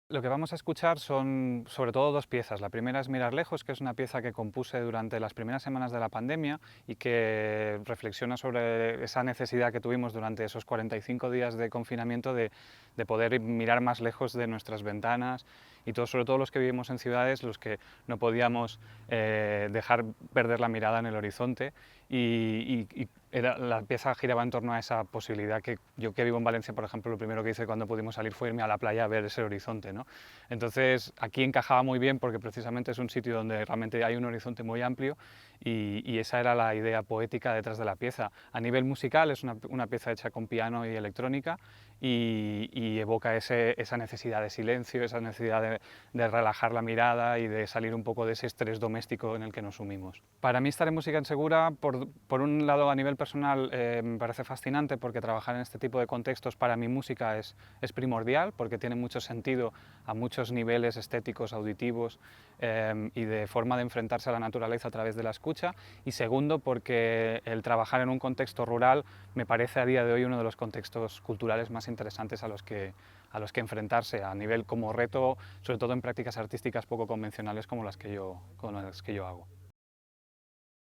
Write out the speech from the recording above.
Lo que vamos a escuchar son sobre todo dos piezas. La primera es Mirar lejos, que es una pieza que compuse durante las primeras semanas de la pandemia y que reflexiona sobre esa necesidad que tuvimos durante esos 45 días de confinamiento de poder mirar más lejos de nuestras ventanas y todo, sobre todo los que vivimos en ciudades, los que no podíamos dejar perder la mirada en el horizonte y la pieza giraba en torno a esa posibilidad que yo, que vivo en Valencia, por ejemplo, lo primero que hice cuando pudimos salir fue irme a la playa a ver ese horizonte, ¿no? Entonces aquí encajaba muy bien porque precisamente es un sitio donde realmente hay un horizonte muy amplio y esa era la idea poética detrás de la pieza. A nivel musical es una pieza hecha con piano y electrónica y evoca esa necesidad de silencio, esa necesidad de relajar la mirada y de salir un poco de ese estrés doméstico en el que nos sumimos. Para mí estar en Música Insegura, por un lado a nivel personal me parece fascinante porque trabajar en este tipo de contextos para mi música es primordial porque tiene mucho sentido a muchos niveles estéticos, auditivos y de forma de enfrentarse a la naturaleza a través de la escucha, y segundo porque el trabajar en un contexto rural me parece a día de hoy uno de los contextos culturales más interesantes a los que enfrentarse a nivel como reto, sobre todo en prácticas artísticas poco convencionales como las que yo hago.